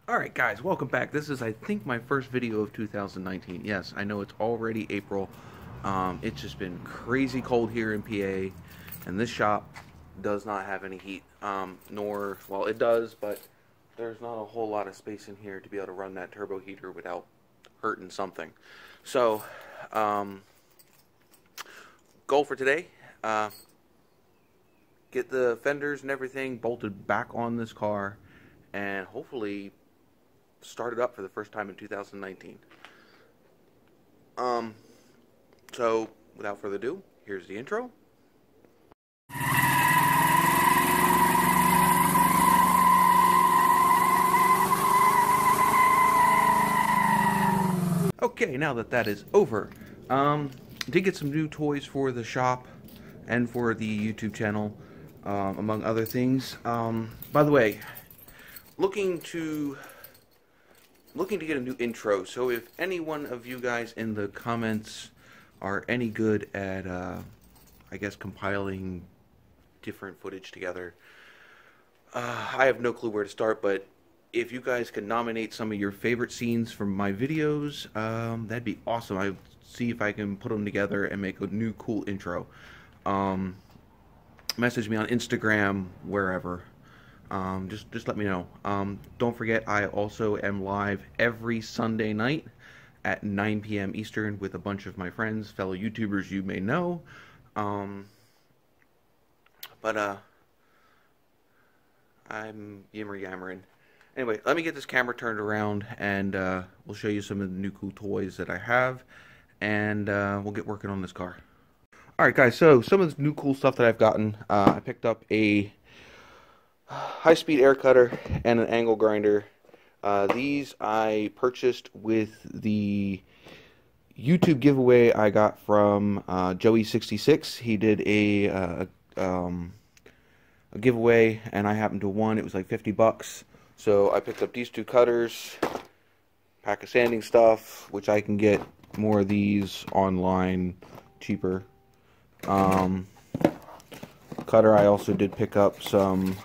Alright guys, welcome back. This is, I think, my first video of 2019. Yes, I know it's already April. It's just been crazy cold here in PA, and this shop does not have any heat. Well, it does, but there's not a whole lot of space in here to be able to run that turbo heater without hurting something. So, goal for today, get the fenders and everything bolted back on this car, and hopefully start it up for the first time in 2019. So without further ado, here's the intro. Okay, now that that is over, did get some new toys for the shop and for the YouTube channel, among other things. By the way, looking to get a new intro, so if any one of you guys in the comments are any good at, I guess, compiling different footage together, I have no clue where to start, but if you guys could nominate some of your favorite scenes from my videos, that'd be awesome. I'll see if I can put them together and make a new cool intro. Message me on Instagram, wherever. Just let me know. Don't forget, I also am live every Sunday night at 9 p.m. Eastern with a bunch of my friends, fellow YouTubers you may know. I'm yammering. Anyway, let me get this camera turned around, and we'll show you some of the new cool toys that I have, and we'll get working on this car. Alright guys, so some of the new cool stuff that I've gotten, I picked up a high-speed air cutter and an angle grinder. These I purchased with the YouTube giveaway I got from Joey66. He did a giveaway, and I happened to win. It was like 50 bucks. So I picked up these two cutters, pack of sanding stuff, which I can get more of these online cheaper. Cutter, I also did pick up some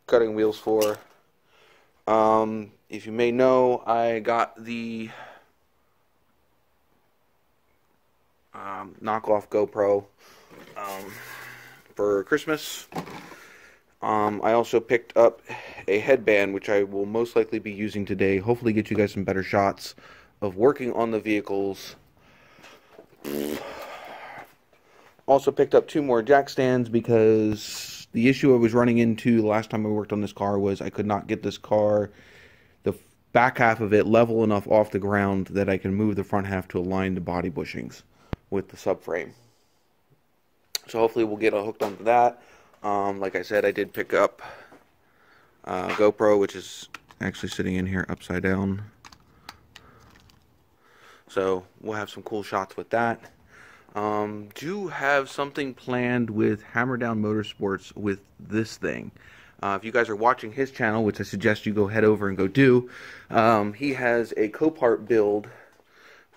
cutting wheels for. If you may know, I got the knockoff GoPro for Christmas. I also picked up a headband, which I will most likely be using today. Hopefully get you guys some better shots of working on the vehicles. Also picked up two more jack stands, because the issue I was running into the last time I worked on this car was I could not get this car, the back half of it, level enough off the ground that I can move the front half to align the body bushings with the subframe. So hopefully we'll get hooked onto that. Like I said, I did pick up GoPro, which is actually sitting in here upside down. So we'll have some cool shots with that. Do have something planned with Hammer Down Motorsports with this thing. If you guys are watching his channel, which I suggest you go head over and go do, he has a Copart build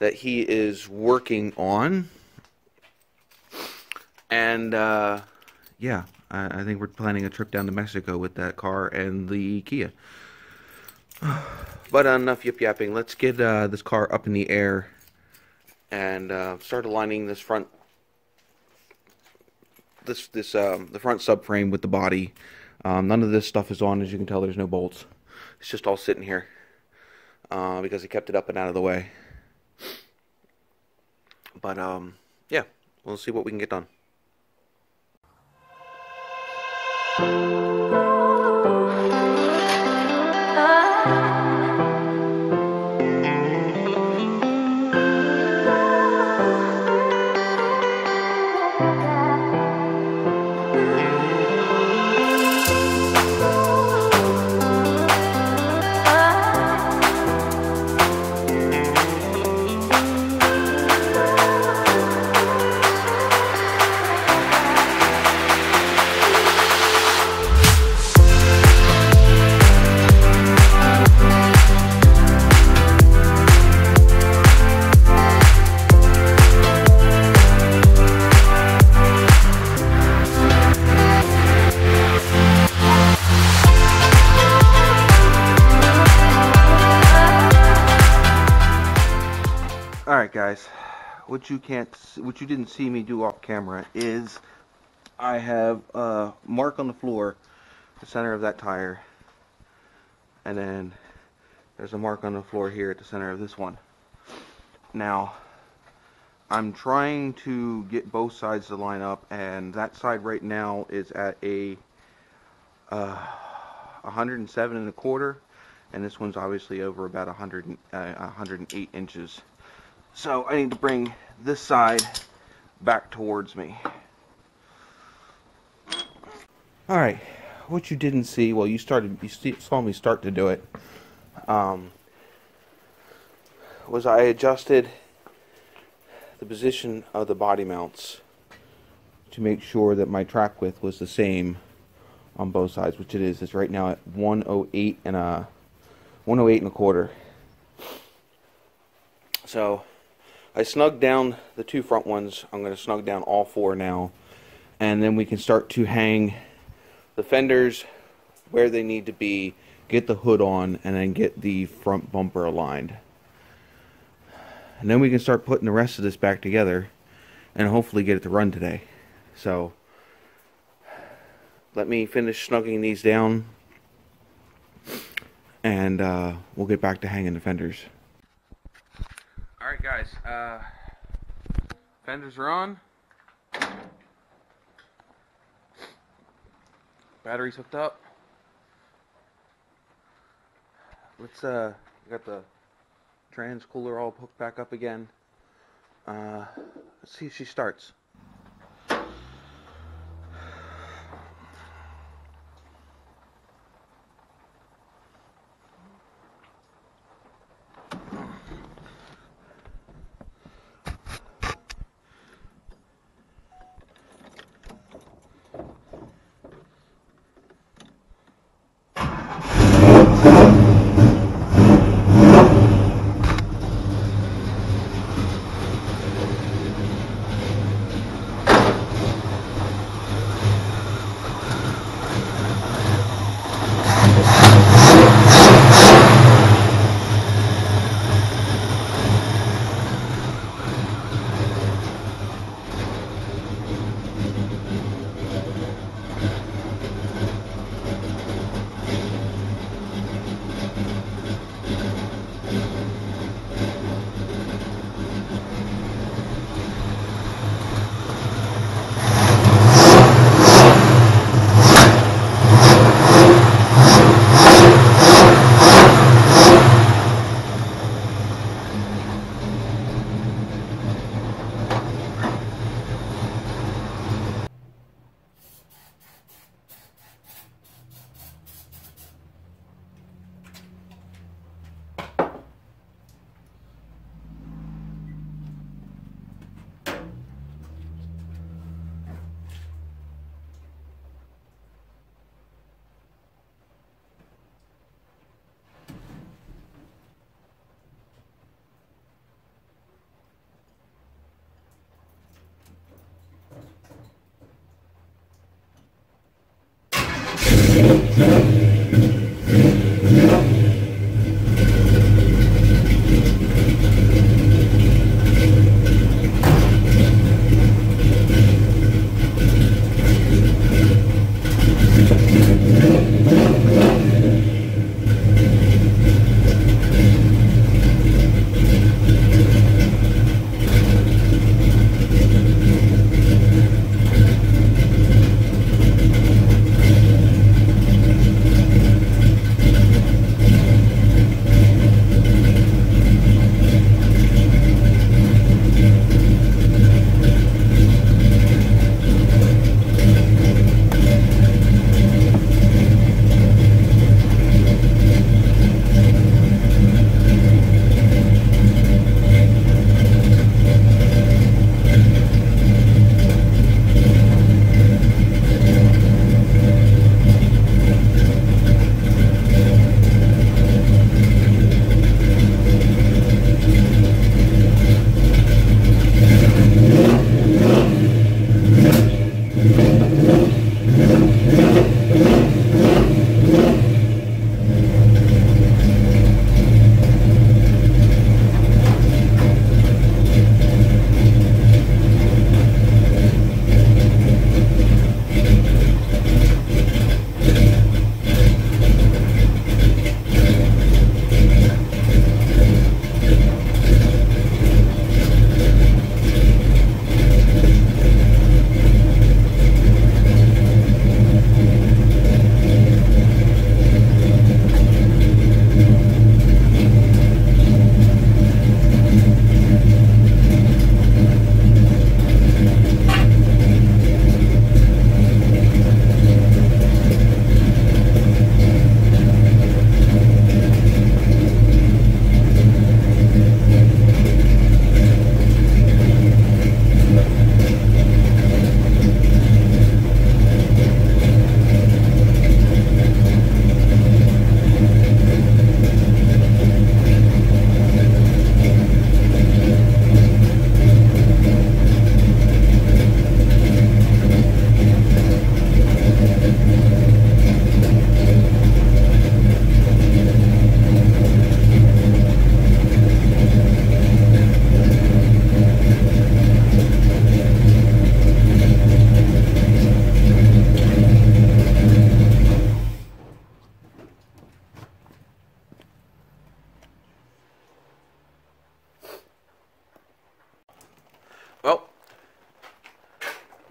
that he is working on. And yeah, I think we're planning a trip down to Mexico with that car and the Kia. But enough yip-yapping. Let's get this car up in the air and start aligning this front, the front subframe with the body. None of this stuff is on, as you can tell. There's no bolts. It's just all sitting here because he kept it up and out of the way. But yeah, we'll see what we can get done. guys, what you didn't see me do off camera is I have a mark on the floor, the center of that tire, and then there's a mark on the floor here at the center of this one. Now, I'm trying to get both sides to line up, and that side right now is at a 107 1/4, and this one's obviously over about 108 inches. So I need to bring this side back towards me. Alright, what you didn't see, well, you saw me start to do it, was I adjusted the position of the body mounts to make sure that my track width was the same on both sides, which it is. It's right now at 108 and 1/4. So I snugged down the two front ones. I'm going to snug down all four now, and then we can start to hang the fenders where they need to be, get the hood on, and then get the front bumper aligned. And then we can start putting the rest of this back together and hopefully get it to run today. So let me finish snugging these down, and we'll get back to hanging the fenders. Alright guys, fenders are on. Battery's hooked up. Let's got the trans cooler all hooked back up again. Let's see if she starts.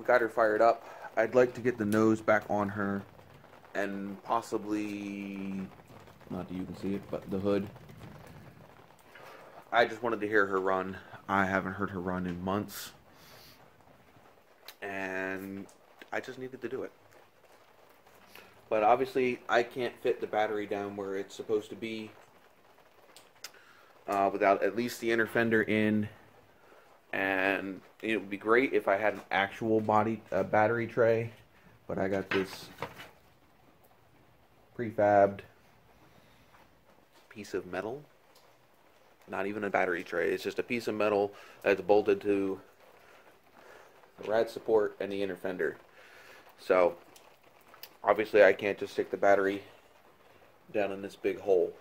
got her fired up. I'd like to get the nose back on her and possibly, not that you can see it, but the hood. I just wanted to hear her run. I haven't heard her run in months, and I just needed to do it. But obviously I can't fit the battery down where it's supposed to be without at least the inner fender in. And it would be great if I had an actual battery tray, but I got this prefabbed piece of metal. Not even a battery tray, it's just a piece of metal that's bolted to the rad support and the inner fender. So obviously I can't just stick the battery down in this big hole.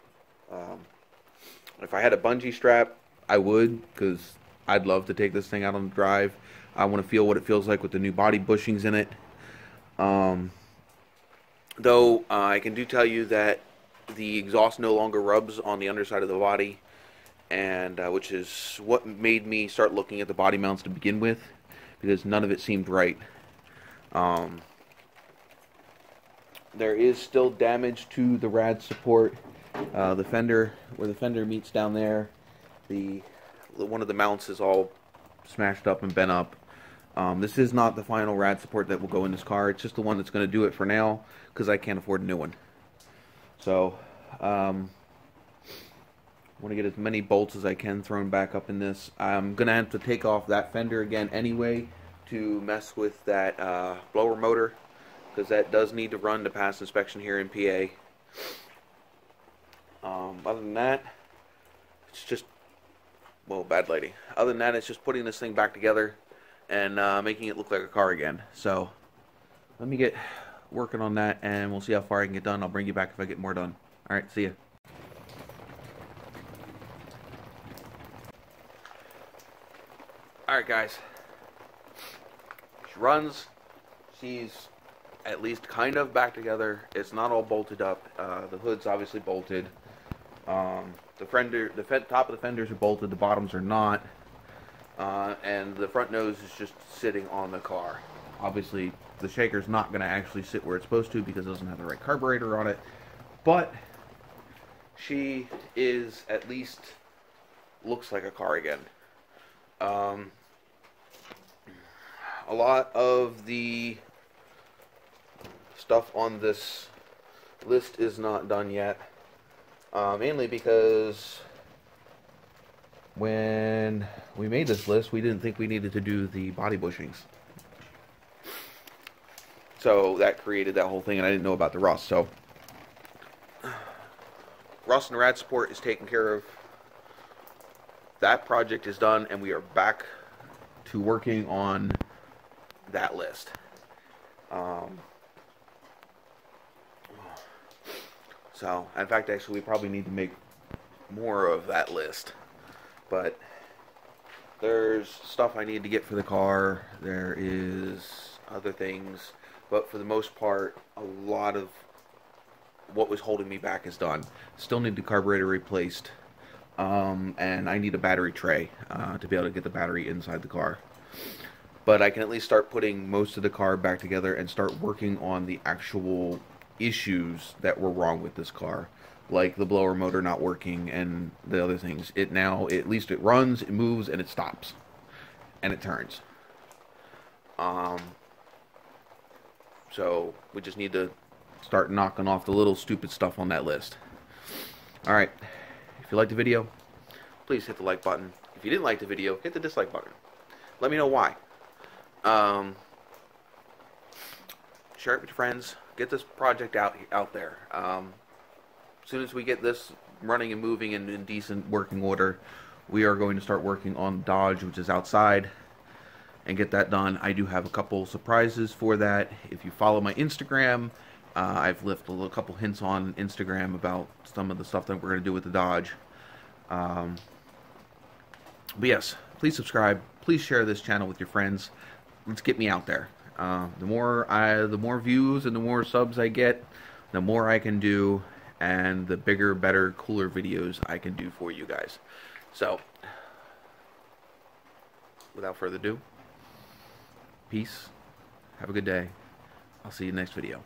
If I had a bungee strap, I would, because I'd love to take this thing out on the drive. I want to feel what it feels like with the new body bushings in it. Though I can tell you that the exhaust no longer rubs on the underside of the body, and which is what made me start looking at the body mounts to begin with, because none of it seemed right. There is still damage to the rad support. The fender, where the fender meets down there, one of the mounts is all smashed up and bent up. This is not the final rad support that will go in this car. It's just the one that's going to do it for now, because I can't afford a new one. So I want to get as many bolts as I can thrown back up in this. I'm going to have to take off that fender again anyway to mess with that blower motor, because that does need to run to pass inspection here in PA. Other than that, it's just, well, bad lighting. Other than that, it's just putting this thing back together and making it look like a car again. So let me get working on that, and we'll see how far I can get done. I'll bring you back if I get more done. Alright, see ya. Alright guys, she runs. She's at least kind of back together. It's not all bolted up. The hood's obviously bolted. The top of the fenders are bolted, the bottoms are not. And the front nose is just sitting on the car. Obviously, the shaker's not going to actually sit where it's supposed to because it doesn't have the right carburetor on it. But she is, at least, looks like a car again. A lot of the stuff on this list is not done yet. Mainly because when we made this list, we didn't think we needed to do the body bushings. So that created that whole thing, and I didn't know about the rust. So rust and rad support is taken care of. That project is done, and we are back to working on that list. So, in fact, actually, we probably need to make more of that list. But there's stuff I need to get for the car. There is other things. But for the most part, a lot of what was holding me back is done. Still need the carburetor replaced. And I need a battery tray to be able to get the battery inside the car. But I can at least start putting most of the car back together and start working on the actual issues that were wrong with this car, like the blower motor not working and the other things. It now, at least it runs, it moves, and it stops, and it turns. So we just need to start knocking off the little stupid stuff on that list. Alright, if you liked the video, please hit the like button. If you didn't like the video, hit the dislike button. Let me know why. Share it with your friends. Get this project out there. As soon as we get this running and moving and in decent working order, we are going to start working on Dodge, which is outside, and get that done. I do have a couple surprises for that. If you follow my Instagram, I've left a couple hints on Instagram about some of the stuff that we're going to do with the Dodge. But yes, please subscribe. Please share this channel with your friends. Let's get me out there. The more views and the more subs I get, the more I can do, and the bigger, better, cooler videos I can do for you guys. So, without further ado, peace Have a good day. I'll see you in the next video.